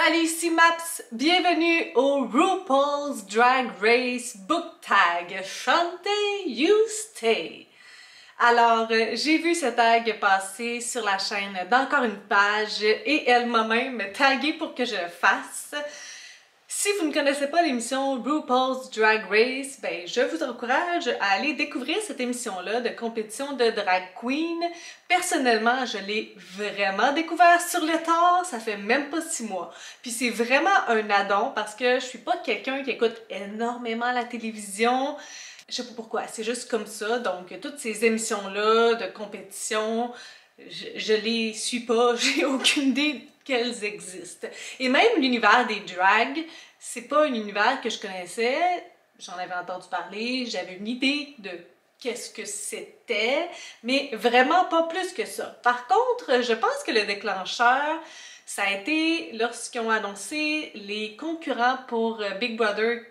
Salut, ici Maps! Bienvenue au RuPaul's Drag Race Book Tag. Chantez, you stay! Alors, j'ai vu ce tag passer sur la chaîne d'Encore une page et elle m'a même tagué pour que je le fasse. Si vous ne connaissez pas l'émission RuPaul's Drag Race, ben, je vous encourage à aller découvrir cette émission-là de compétition de drag queen. Personnellement, je l'ai vraiment découvert sur le tard, ça fait même pas 6 mois. Puis c'est vraiment un addon parce que je suis pas quelqu'un qui écoute énormément la télévision. Je sais pas pourquoi, c'est juste comme ça. Donc, toutes ces émissions-là de compétition, je les suis pas, j'ai aucune idée qu'elles existent. Et même l'univers des drags, c'est pas un univers que je connaissais, j'en avais entendu parler, j'avais une idée de qu'est-ce que c'était, mais vraiment pas plus que ça. Par contre, je pense que le déclencheur, ça a été lorsqu'ils ont annoncé les concurrents pour Big Brother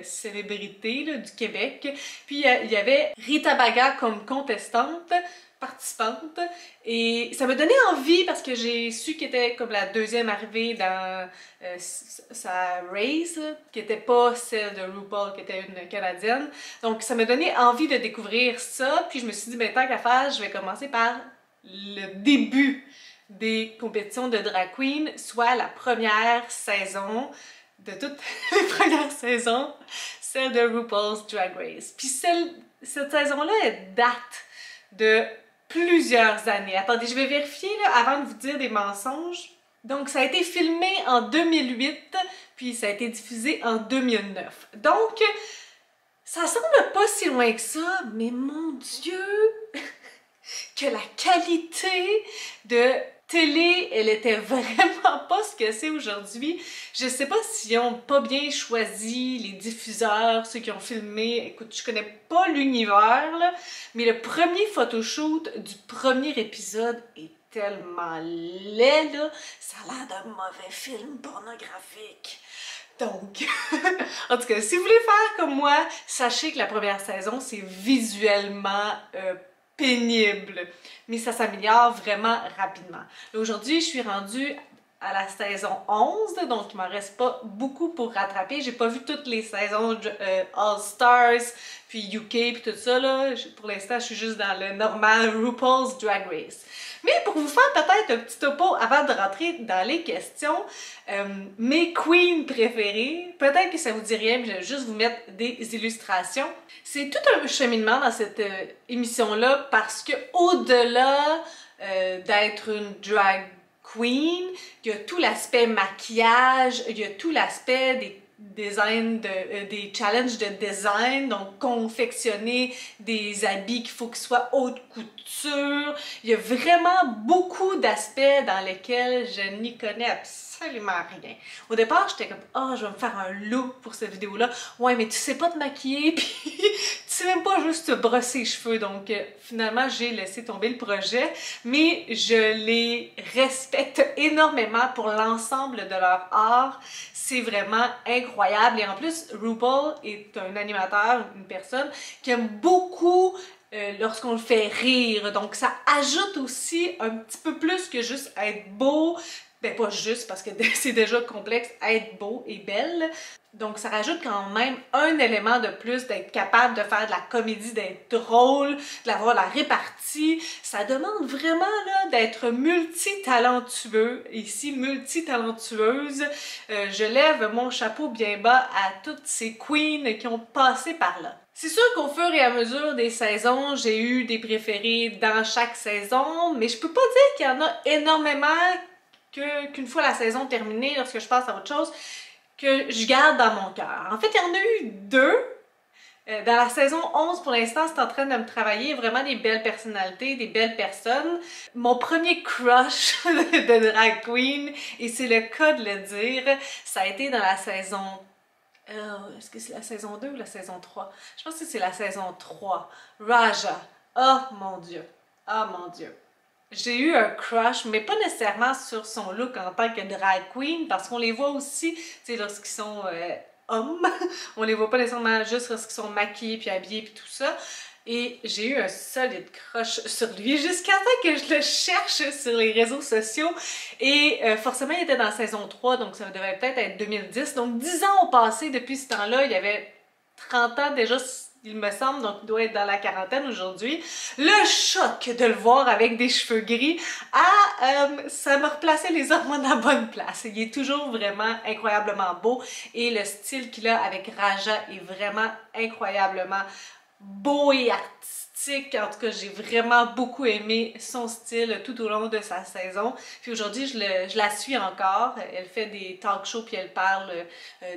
célébrité là, du Québec. Puis il y avait Rita Baga comme contestante, participante, et ça me donnait envie parce que j'ai su qu'elle était comme la deuxième arrivée dans sa race, qui n'était pas celle de RuPaul, qui était une Canadienne. Donc ça me donnait envie de découvrir ça, puis je me suis dit, ben tant qu'à faire, je vais commencer par le début des compétitions de drag queen, soit la première saison de toutes les premières saisons, celle de RuPaul's Drag Race. Puis cette saison-là, elle date de plusieurs années. Attendez, je vais vérifier là, avant de vous dire des mensonges. Donc, ça a été filmé en 2008, puis ça a été diffusé en 2009. Donc, ça semble pas si loin que ça, mais mon Dieu, que la qualité de télé, elle était vraiment pas ce que c'est aujourd'hui. Je sais pas s'ils ont pas bien choisi les diffuseurs, ceux qui ont filmé. Écoute, je connais pas l'univers, là, mais le premier photoshoot du premier épisode est tellement laid, là. Ça a l'air d'un mauvais film pornographique. Donc, en tout cas, si vous voulez faire comme moi, sachez que la première saison, c'est visuellement pénible, mais ça s'améliore vraiment rapidement. Aujourd'hui, je suis rendue à la saison 11, donc il m'en reste pas beaucoup pour rattraper. J'ai pas vu toutes les saisons All Stars, puis UK, puis tout ça, là. Pour l'instant, je suis juste dans le normal RuPaul's Drag Race. Mais pour vous faire peut-être un petit topo avant de rentrer dans les questions, mes queens préférées, peut-être que ça vous dit rien, mais je vais juste vous mettre des illustrations. C'est tout un cheminement dans cette émission-là parce que au-delà d'être une drag queen, il y a tout l'aspect maquillage, il y a tout l'aspect des des challenges de design, donc confectionner des habits qu'il faut qu'ils soient haute couture. Il y a vraiment beaucoup d'aspects dans lesquels je n'y connais absolument rien. Au départ, j'étais comme « Ah, je vais me faire un look pour cette vidéo-là. » Ouais, mais tu sais pas te maquiller, puis tu sais même pas juste te brosser les cheveux. Donc, finalement, j'ai laissé tomber le projet, mais je les respecte énormément pour l'ensemble de leur art. C'est vraiment incroyable. Et en plus, RuPaul est un animateur, une personne qui aime beaucoup lorsqu'on le fait rire. Donc, ça ajoute aussi un petit peu plus que juste être beau. Ben pas juste parce que c'est déjà complexe être beau et belle. Donc ça rajoute quand même un élément de plus d'être capable de faire de la comédie, d'être drôle, d'avoir la répartie. Ça demande vraiment là d'être multitalentueux. Ici, multitalentueuse. Je lève mon chapeau bien bas à toutes ces queens qui ont passé par là. C'est sûr qu'au fur et à mesure des saisons, j'ai eu des préférés dans chaque saison, mais je peux pas dire qu'il y en a énormément qu'une fois la saison terminée, lorsque je passe à autre chose, que je garde dans mon cœur. En fait, il y en a eu deux. Dans la saison 11, pour l'instant, c'est en train de me travailler vraiment des belles personnalités, des belles personnes. Mon premier crush de drag queen, et c'est le cas de le dire, ça a été dans la saison... est-ce que c'est la saison 2 ou la saison 3? Je pense que c'est la saison 3. Raja. Oh mon Dieu. Oh mon Dieu. J'ai eu un crush, mais pas nécessairement sur son look en tant que drag queen, parce qu'on les voit aussi, tu sais, lorsqu'ils sont hommes, on les voit pas nécessairement juste lorsqu'ils sont maquillés puis habillés puis tout ça. et j'ai eu un solide crush sur lui jusqu'à temps que je le cherche sur les réseaux sociaux et forcément il était dans la saison 3 donc ça devait peut-être être 2010 donc 10 ans ont passé depuis ce temps-là, il y avait 30 ans déjà il me semble, donc il doit être dans la quarantaine aujourd'hui. Le choc de le voir avec des cheveux gris, ça m'a replacé les hormones à la bonne place. Il est toujours vraiment incroyablement beau et le style qu'il a avec Raja est vraiment incroyablement beau et artistique. En tout cas, j'ai vraiment beaucoup aimé son style tout au long de sa saison. Puis aujourd'hui, je la suis encore. Elle fait des talk shows puis elle parle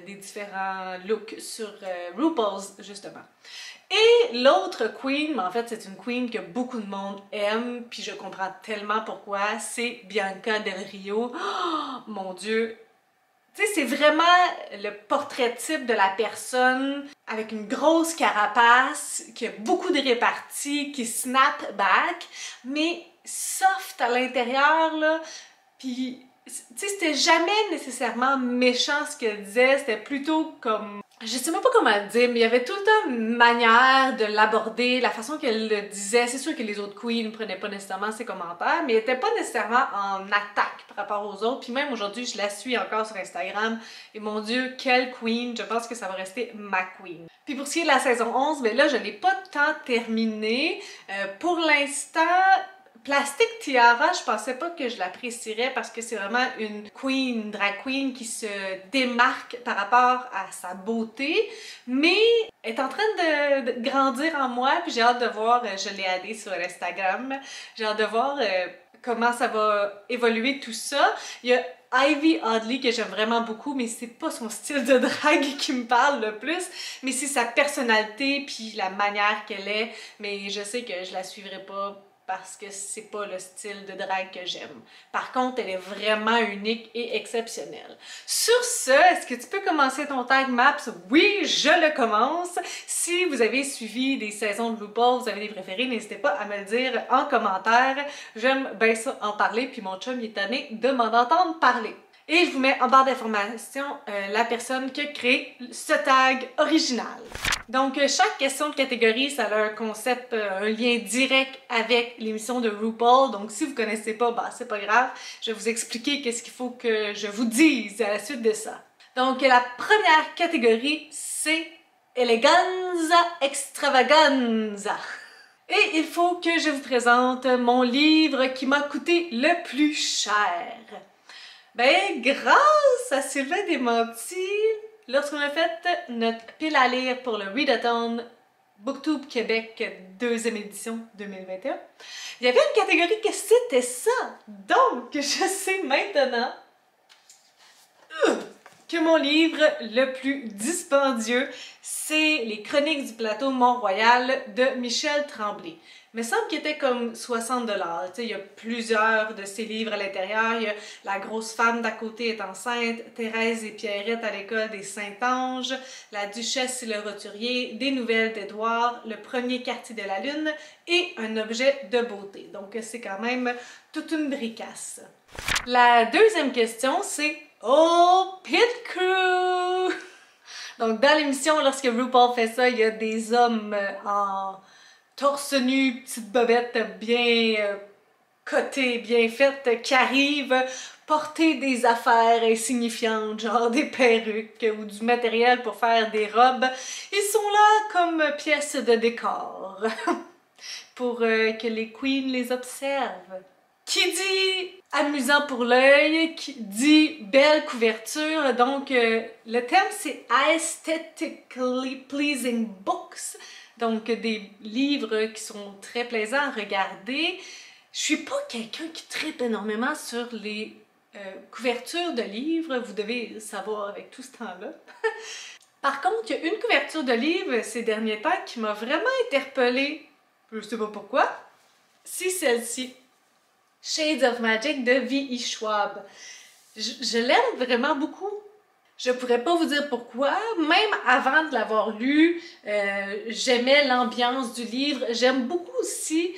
des différents looks sur RuPaul's, justement. Et l'autre queen, mais en fait c'est une queen que beaucoup de monde aime, puis je comprends tellement pourquoi, c'est Bianca Del Rio. Oh, mon Dieu! Tu sais, c'est vraiment le portrait type de la personne avec une grosse carapace, qui a beaucoup de réparties, qui snap back, mais soft à l'intérieur, là. Puis, tu sais, c'était jamais nécessairement méchant ce qu'elle disait, c'était plutôt comme... Je sais même pas comment le dire, mais il y avait tout le temps une manière de l'aborder, la façon qu'elle le disait. C'est sûr que les autres queens ne prenaient pas nécessairement ses commentaires, mais elle était pas nécessairement en attaque par rapport aux autres. Puis même aujourd'hui, je la suis encore sur Instagram. Et mon Dieu, quelle queen! Je pense que ça va rester ma queen. Puis pour ce qui est de la saison 11, ben là, je l'ai pas tant terminée. Pour l'instant... Plastic Tiara, je pensais pas que je l'apprécierais parce que c'est vraiment une queen, drag queen qui se démarque par rapport à sa beauté, mais elle est en train de grandir en moi, puis j'ai hâte de voir, je l'ai addée sur Instagram, j'ai hâte de voir comment ça va évoluer tout ça. Il y a Ivy Oddly que j'aime vraiment beaucoup, mais c'est pas son style de drague qui me parle le plus, mais c'est sa personnalité puis la manière qu'elle est, mais je sais que je la suivrai pas parce que c'est pas le style de drague que j'aime. Par contre, elle est vraiment unique et exceptionnelle. Sur ce, est-ce que tu peux commencer ton tag maps? Oui, je le commence! Si vous avez suivi des saisons de RuPaul, vous avez des préférés, n'hésitez pas à me le dire en commentaire. J'aime bien ça en parler, puis mon chum il est tanné de m'en entendre parler. Et je vous mets en barre d'informations la personne qui a créé ce tag original. Donc, chaque question de catégorie, ça a un concept, un lien direct avec l'émission de RuPaul. Donc, si vous connaissez pas, bah c'est pas grave. Je vais vous expliquer qu'est-ce qu'il faut que je vous dise à la suite de ça. Donc, la première catégorie, c'est Eleganza Extravaganza. Et il faut que je vous présente mon livre qui m'a coûté le plus cher. Ben, grâce à Sylvain Desmenti, lorsqu'on a fait notre pile à lire pour le Readathon Booktube Québec 2e édition 2021, il y avait une catégorie que c'était ça. Donc, je sais maintenant que mon livre le plus dispendieux, c'est Les Chroniques du plateau Mont-Royal de Michel Tremblay. Il me semble qu'il était comme 60 $. Il y a plusieurs de ces livres à l'intérieur. Il y a La grosse femme d'à côté est enceinte, Thérèse et Pierrette à l'école des Saint-Anges, La duchesse et le roturier, Des nouvelles d'Édouard, Le premier quartier de la lune et Un objet de beauté. Donc c'est quand même toute une bricasse. La deuxième question, c'est Oh, Pit Crew! Donc dans l'émission, lorsque RuPaul fait ça, il y a des hommes en torse nu, petite bobette bien cotée, bien faite, qui arrivent porter des affaires insignifiantes, genre des perruques ou du matériel pour faire des robes. Ils sont là comme pièces de décor pour que les queens les observent. Qui dit amusant pour l'œil, qui dit belle couverture, donc le thème c'est Aesthetically Pleasing Books, donc des livres qui sont très plaisants à regarder. Je suis pas quelqu'un qui tripe énormément sur les couvertures de livres, vous devez savoir avec tout ce temps-là. Par contre, il y a une couverture de livre ces derniers temps qui m'a vraiment interpellée, je sais pas pourquoi, c'est celle-ci. Shades of Magic de V.E. Schwab. Je l'aime vraiment beaucoup. Je pourrais pas vous dire pourquoi, même avant de l'avoir lu, j'aimais l'ambiance du livre. J'aime beaucoup aussi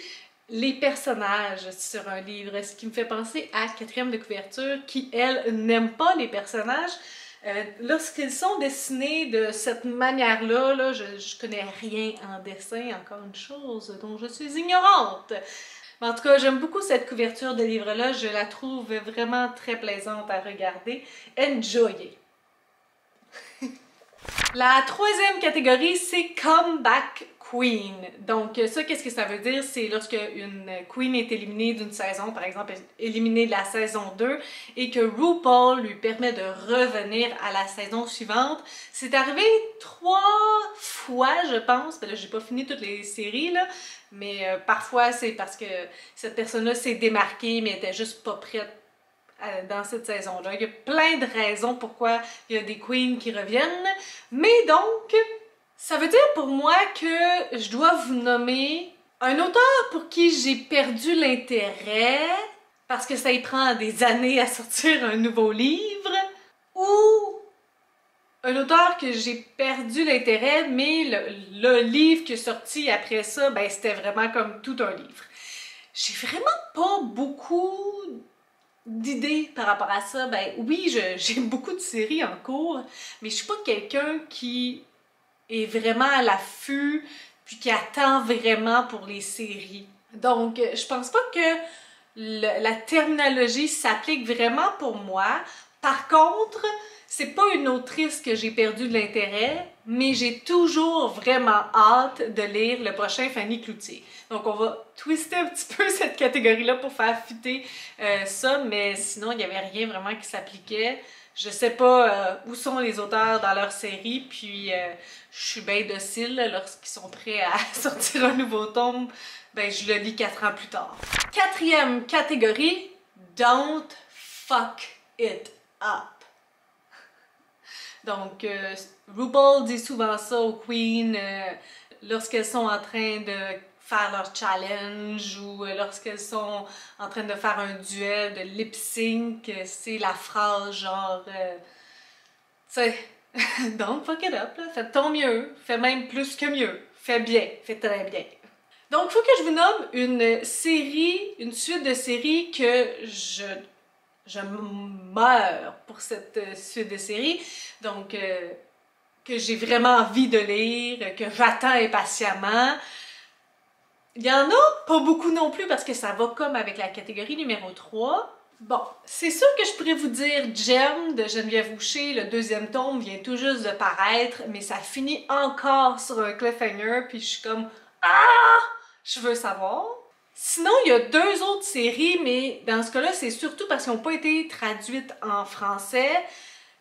les personnages sur un livre, ce qui me fait penser à Quatrième de couverture, qui, elle, n'aime pas les personnages. Lorsqu'ils sont dessinés de cette manière-là, là, je connais rien en dessin, encore une chose dont je suis ignorante. Mais en tout cas, j'aime beaucoup cette couverture de livre-là, je la trouve vraiment très plaisante à regarder. Enjoyez! La troisième catégorie, c'est Comeback Queen. Donc ça, qu'est-ce que ça veut dire? C'est lorsque une queen est éliminée d'une saison, par exemple éliminée de la saison 2, et que RuPaul lui permet de revenir à la saison suivante. C'est arrivé 3 fois, je pense. Ben là, j'ai pas fini toutes les séries, là, mais parfois c'est parce que cette personne-là s'est démarquée, mais était juste pas prête dans cette saison-là. Il y a plein de raisons pourquoi il y a des queens qui reviennent. Mais donc, ça veut dire pour moi que je dois vous nommer un auteur pour qui j'ai perdu l'intérêt parce que ça y prend des années à sortir un nouveau livre, ou un auteur que j'ai perdu l'intérêt, mais le livre qui est sorti après ça, ben c'était vraiment comme tout un livre. J'ai vraiment pas beaucoup d'idées par rapport à ça. Ben oui, j'ai beaucoup de séries en cours, mais je suis pas quelqu'un qui est vraiment à l'affût puis qui attend vraiment pour les séries. Donc, je pense pas que la terminologie s'applique vraiment pour moi. Par contre, c'est pas une autrice que j'ai perdu de l'intérêt, mais j'ai toujours vraiment hâte de lire le prochain Fanny Cloutier. Donc on va twister un petit peu cette catégorie-là pour faire fitter ça, mais sinon il n'y avait rien vraiment qui s'appliquait. Je sais pas où sont les auteurs dans leur série, puis je suis bien docile lorsqu'ils sont prêts à sortir un nouveau tome, ben je le lis 4 ans plus tard. Quatrième catégorie, Don't Fuck It Up. Donc, RuPaul dit souvent ça aux queens lorsqu'elles sont en train de faire leur challenge ou lorsqu'elles sont en train de faire un duel de lip-sync, c'est la phrase genre, tu sais, don't fuck it up, là, fais ton mieux, fais même plus que mieux, fais bien, fais très bien. Donc, il faut que je vous nomme une série, une suite de séries que je meurs pour cette suite de séries, donc que j'ai vraiment envie de lire, que j'attends impatiemment. Il y en a pas beaucoup non plus parce que ça va comme avec la catégorie numéro 3. Bon, c'est sûr que je pourrais vous dire Gem de Geneviève Boucher, le 2e tome vient tout juste de paraître, mais ça finit encore sur un cliffhanger, puis je suis comme « Ah! Je veux savoir! » Sinon, il y a 2 autres séries, mais dans ce cas-là, c'est surtout parce qu'elles n'ont pas été traduites en français.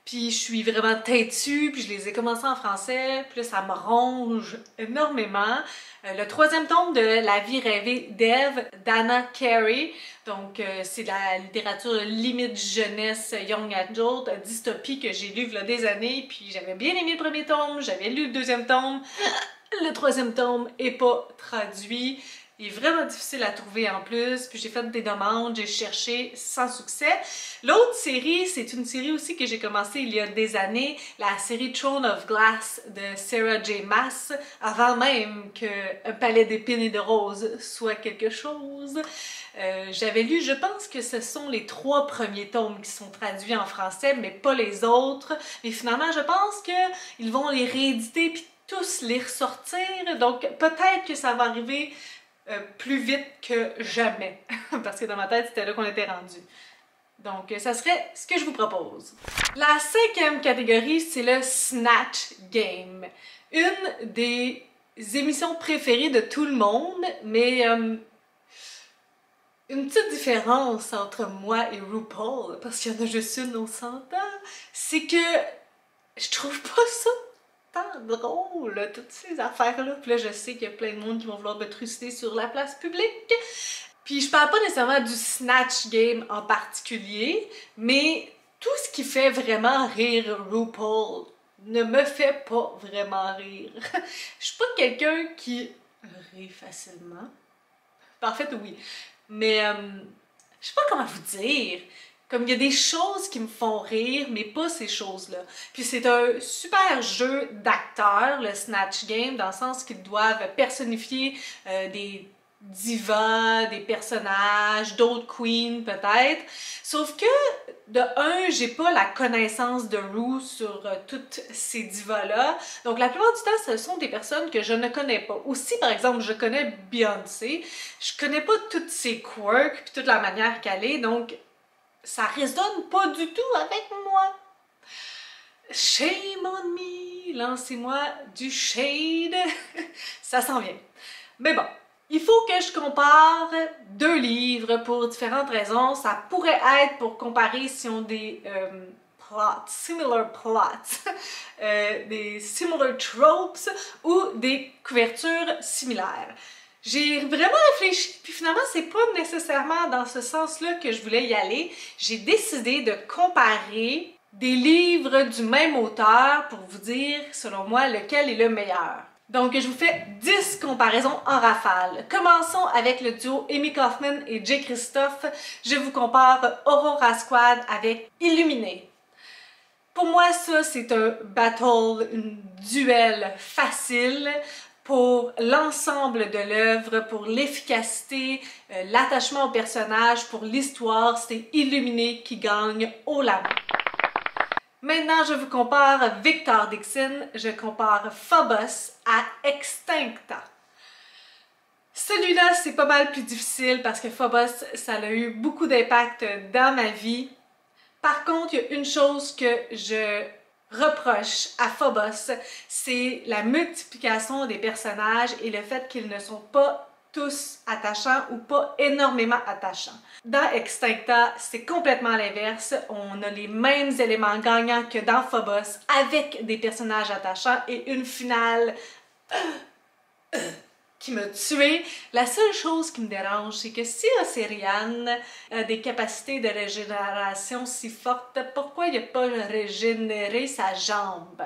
Puis je suis vraiment têtue, puis je les ai commencées en français, puis là, ça me ronge énormément. Le 3e tome de La vie rêvée d'Eve d'Anna Carey. Donc, c'est la littérature limite jeunesse, young adult, dystopie que j'ai lu il y a des années, puis j'avais bien aimé le 1er tome, j'avais lu le 2e tome. Le 3e tome est pas traduit. Il est vraiment difficile à trouver en plus, puis j'ai fait des demandes, j'ai cherché sans succès. L'autre série, c'est une série aussi que j'ai commencé il y a des années, la série Throne of Glass de Sarah J. Maas, avant même que Un palais d'épines et de roses soit quelque chose. J'avais lu, je pense que ce sont les 3 premiers tomes qui sont traduits en français, mais pas les autres. Mais finalement, je pense qu'ils vont les rééditer puis tous les ressortir, donc peut-être que ça va arriver plus vite que jamais, parce que dans ma tête, c'était là qu'on était rendu. Donc, ça serait ce que je vous propose. La 5e catégorie, c'est le Snatch Game. Une des émissions préférées de tout le monde, mais une petite différence entre moi et RuPaul, parce qu'il y en a juste une, on s'entend, c'est que je trouve pas ça tant drôle, toutes ces affaires-là. Puis là, je sais qu'il y a plein de monde qui vont vouloir me trucider sur la place publique. Puis je parle pas nécessairement du Snatch Game en particulier, mais tout ce qui fait vraiment rire RuPaul ne me fait pas vraiment rire. Je suis pas quelqu'un qui rit facilement. En fait, oui. Mais je sais pas comment vous dire. Comme il y a des choses qui me font rire, mais pas ces choses-là. Puis c'est un super jeu d'acteurs, le Snatch Game, dans le sens qu'ils doivent personnifier des divas, des personnages, d'autres queens peut-être. Sauf que, de un, j'ai pas la connaissance de Rue sur toutes ces divas-là. Donc la plupart du temps, ce sont des personnes que je ne connais pas. Aussi, par exemple, je connais Beyoncé. Je connais pas toutes ses quirks puis toute la manière qu'elle est, donc ça résonne pas du tout avec moi. Shame on me! Lancez-moi du shade! Ça s'en vient. Mais bon, il faut que je compare deux livres pour différentes raisons. Ça pourrait être pour comparer si on des similar plots, des similar tropes ou des couvertures similaires. J'ai vraiment réfléchi, puis finalement, c'est pas nécessairement dans ce sens-là que je voulais y aller. J'ai décidé de comparer des livres du même auteur pour vous dire, selon moi, lequel est le meilleur. Donc, je vous fais 10 comparaisons en rafale. Commençons avec le duo Amy Kaufman et Jay Kristoff. Je vous compare Aurora Squad avec Illuminé. Pour moi, ça, c'est un battle, un duel facile pour l'ensemble de l'œuvre, pour l'efficacité, l'attachement au personnage, pour l'histoire. C'est Illuminé qui gagne haut la main. Maintenant, je vous compare Victor Dixon, je compare Phobos à Extincta. Celui-là, c'est pas mal plus difficile parce que Phobos, ça a eu beaucoup d'impact dans ma vie. Par contre, il y a une chose que je reproche à Phobos, c'est la multiplication des personnages et le fait qu'ils ne sont pas tous attachants ou pas énormément attachants. Dans Extincta, c'est complètement l'inverse. On a les mêmes éléments gagnants que dans Phobos avec des personnages attachants et une finale qui m'a tuée. La seule chose qui me dérange, c'est que si Océriane a des capacités de régénération si fortes, pourquoi il n'a pas régénéré sa jambe?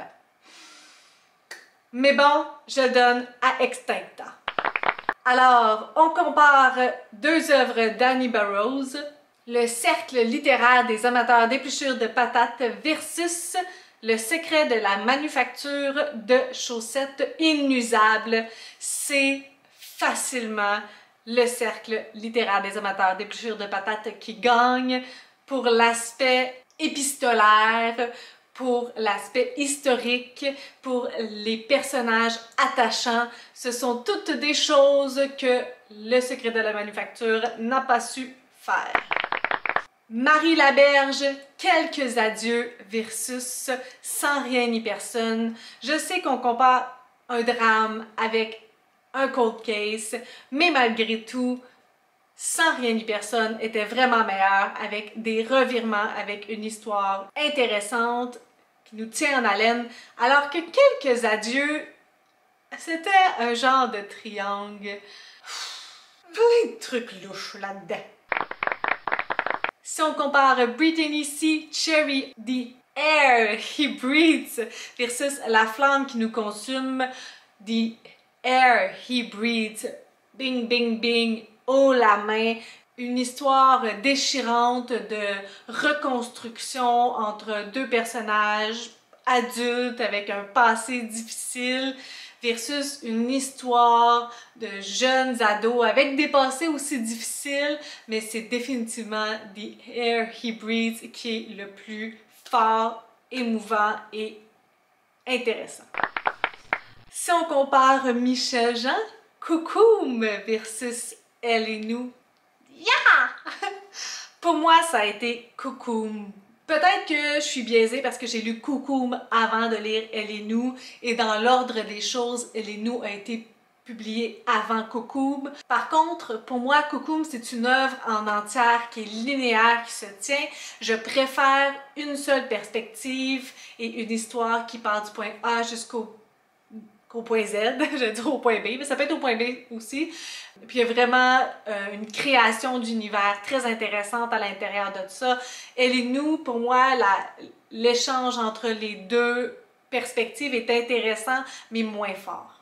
Mais bon, je donne à Extincta. Alors, on compare deux œuvres d'Annie Burroughs, Le cercle littéraire des amateurs d'épluchures de patates versus Le secret de la manufacture de chaussettes inusables. C'est facilement Le cercle littéraire des amateurs d'épluchures de patates qui gagne pour l'aspect épistolaire, pour l'aspect historique, pour les personnages attachants. Ce sont toutes des choses que Le secret de la manufacture n'a pas su faire. Marie Laberge, Quelques adieux versus Sans rien ni personne. Je sais qu'on compare un drame avec un cold case, mais malgré tout, Sans rien ni personne était vraiment meilleur, avec des revirements, avec une histoire intéressante qui nous tient en haleine, alors que Quelques adieux, c'était un genre de triangle. Plein de trucs louches là-dedans. Si on compare Brittany C. Cherry, The Air He Breathes versus La flamme qui nous consume, The Air He Breathes, bing bing bing, haut la main, une histoire déchirante de reconstruction entre deux personnages adultes avec un passé difficile versus une histoire de jeunes ados avec des passés aussi difficiles, mais c'est définitivement The Air He Breathes qui est le plus fort, émouvant et intéressant. Si on compare Michel Jean, Coucoum versus Elle et nous, yeah! Pour moi, ça a été Coucoum. Peut-être que je suis biaisée parce que j'ai lu Coucoum avant de lire Elle et nous, et dans l'ordre des choses, Elle et nous a été publié avant Coucoum. Par contre, pour moi, Coucoum, c'est une œuvre en entière qui est linéaire, qui se tient. Je préfère une seule perspective et une histoire qui part du point A jusqu'au point Z, je vais dire au point B, mais ça peut être au point B aussi. Puis il y a vraiment une création d'univers très intéressante à l'intérieur de ça. Elle et nous, pour moi, l'échange entre les deux perspectives est intéressant, mais moins fort.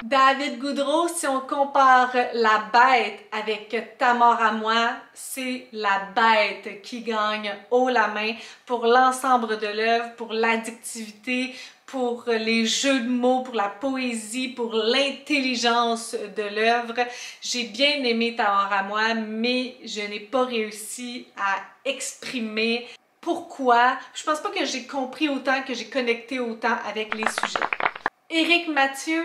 David Goudreau, si on compare La Bête avec Ta mort à moi, c'est La Bête qui gagne haut la main pour l'ensemble de l'œuvre, pour l'addictivité, pour les jeux de mots, pour la poésie, pour l'intelligence de l'œuvre. J'ai bien aimé Ta mort à moi, mais je n'ai pas réussi à exprimer pourquoi. Je pense pas que j'ai compris autant, que j'ai connecté autant avec les sujets. Éric Mathieu,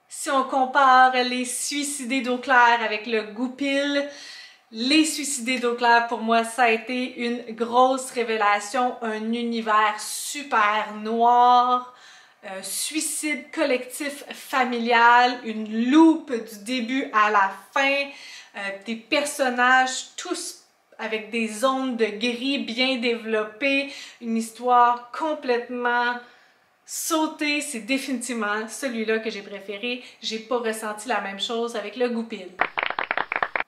si on compare Les Suicidés d'eau claire avec Le Goupil, Les Suicidés d'eau claire, pour moi, ça a été une grosse révélation, un univers super noir, suicide collectif familial, une loupe du début à la fin, des personnages tous avec des ondes de gris bien développées, une histoire complètement sautée. C'est définitivement celui-là que j'ai préféré. J'ai pas ressenti la même chose avec Le Goupil.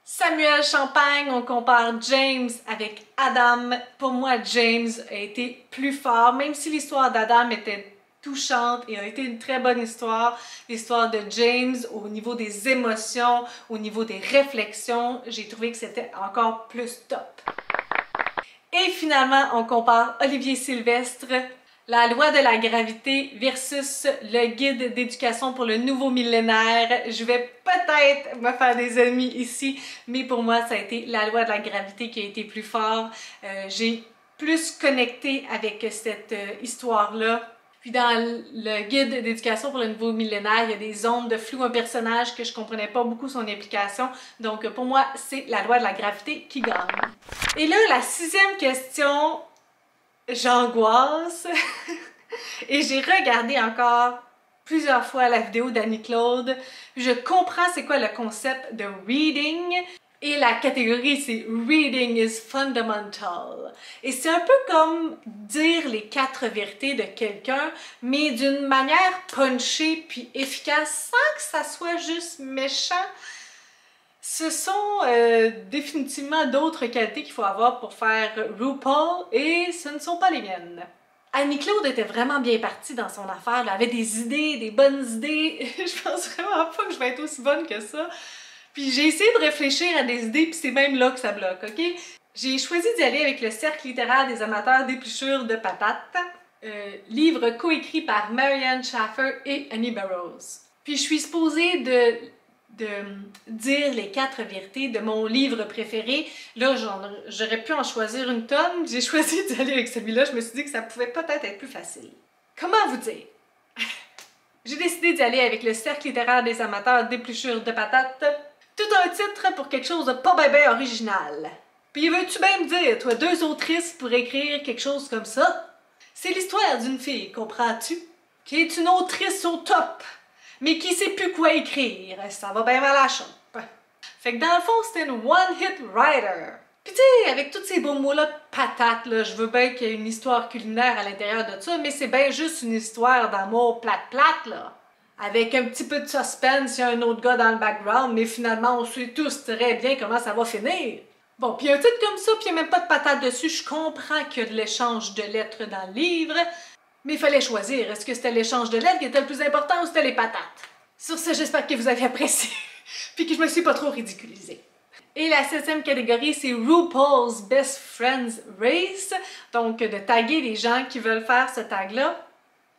Samuel Champagne, on compare James avec Adam. Pour moi, James a été plus fort, même si l'histoire d'Adam était touchante et a été une très bonne histoire. L'histoire de James, au niveau des émotions, au niveau des réflexions, j'ai trouvé que c'était encore plus top. Et finalement, on compare Olivier Sylvestre, La loi de la gravité versus le guide d'éducation pour le nouveau millénaire. Je vais peut-être me faire des ennemis ici, mais pour moi, ça a été La loi de la gravité qui a été plus fort. J'ai plus connecté avec cette histoire-là. Puis dans le guide d'éducation pour le nouveau millénaire, il y a des zones de flou, un personnage que je comprenais pas beaucoup son implication. Donc pour moi, c'est La loi de la gravité qui gagne. Et là, la 6e question, j'angoisse. Et j'ai regardé encore plusieurs fois la vidéo d'Annie-Claude. Je comprends c'est quoi le concept de reading. Et la catégorie, c'est Reading is Fundamental. Et c'est un peu comme dire les 4 vérités de quelqu'un, mais d'une manière punchée puis efficace, sans que ça soit juste méchant. Ce sont définitivement d'autres qualités qu'il faut avoir pour faire RuPaul, et ce ne sont pas les miennes. Annie-Claude était vraiment bien partie dans son affaire, elle avait des idées, des bonnes idées. Je pense vraiment pas que je vais être aussi bonne que ça. Puis j'ai essayé de réfléchir à des idées, puis c'est même là que ça bloque, ok? J'ai choisi d'y aller avec le Cercle littéraire des amateurs d'épluchures de patates, livre coécrit par Marianne Schaffer et Annie Burroughs. Puis je suis supposée de dire les 4 vérités de mon livre préféré. Là, j'aurais pu en choisir une tonne. J'ai choisi d'y aller avec celui-là. Je me suis dit que ça pouvait peut-être être plus facile. Comment vous dire? J'ai décidé d'y aller avec le Cercle littéraire des amateurs d'épluchures de patates. Tout un titre pour quelque chose de pas ben original. Puis veux-tu bien me dire, toi, 2 autrices pour écrire quelque chose comme ça? C'est l'histoire d'une fille, comprends-tu? Qui est une autrice au top, mais qui sait plus quoi écrire. Ça va bien mal à la chambre. Fait que dans le fond, c'était une one-hit writer. Puis tu sais, avec tous ces beaux mots-là de patates, là, je veux bien qu'il y ait une histoire culinaire à l'intérieur de ça, mais c'est bien juste une histoire d'amour plate-plate, là. Avec un petit peu de suspense, il y a un autre gars dans le background, mais finalement, on sait tous très bien comment ça va finir. Bon, puis un titre comme ça, puis il n'y a même pas de patate dessus, je comprends qu'il y a de l'échange de lettres dans le livre, mais il fallait choisir. Est-ce que c'était l'échange de lettres qui était le plus important ou c'était les patates? Sur ce, j'espère que vous avez apprécié, puis que je me suis pas trop ridiculisée. Et la 7e catégorie, c'est RuPaul's Best Friends Race, donc de taguer les gens qui veulent faire ce tag-là.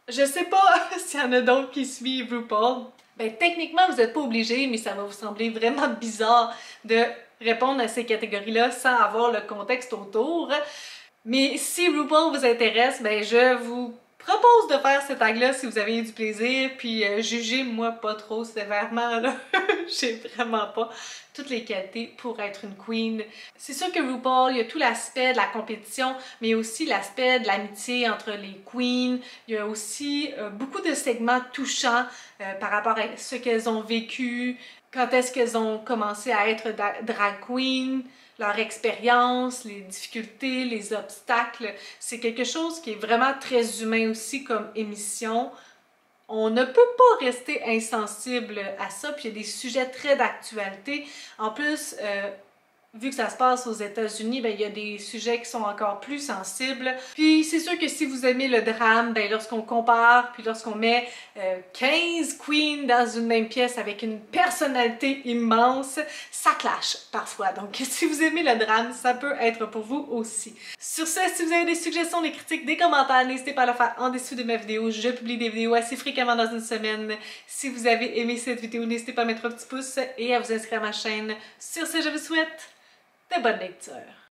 Je sais pas s'il y en a d'autres qui suivent RuPaul. Ben, techniquement, vous n'êtes pas obligé, mais ça va vous sembler vraiment bizarre de répondre à ces catégories-là sans avoir le contexte autour. Mais si RuPaul vous intéresse, ben, je vous propose de faire ce tag-là si vous avez eu du plaisir, puis jugez-moi pas trop sévèrement, là. J'ai vraiment pas toutes les qualités pour être une queen. C'est sûr que RuPaul, il y a tout l'aspect de la compétition, mais aussi l'aspect de l'amitié entre les queens. Il y a aussi beaucoup de segments touchants par rapport à ce qu'elles ont vécu, quand est-ce qu'elles ont commencé à être drag queen, leur expérience, les difficultés, les obstacles. C'est quelque chose qui est vraiment très humain aussi comme émission. On ne peut pas rester insensible à ça, puis il y a des sujets très d'actualité. En plus, vu que ça se passe aux États-Unis, ben il y a des sujets qui sont encore plus sensibles. Puis c'est sûr que si vous aimez le drame, ben lorsqu'on compare, puis lorsqu'on met 15 queens dans une même pièce avec une personnalité immense, ça clash parfois. Donc si vous aimez le drame, ça peut être pour vous aussi. Sur ce, si vous avez des suggestions, des critiques, des commentaires, n'hésitez pas à le faire en dessous de ma vidéo. Je publie des vidéos assez fréquemment dans une semaine. Si vous avez aimé cette vidéo, n'hésitez pas à mettre un petit pouce et à vous inscrire à ma chaîne. Sur ce, je vous souhaite de bonnes lectures.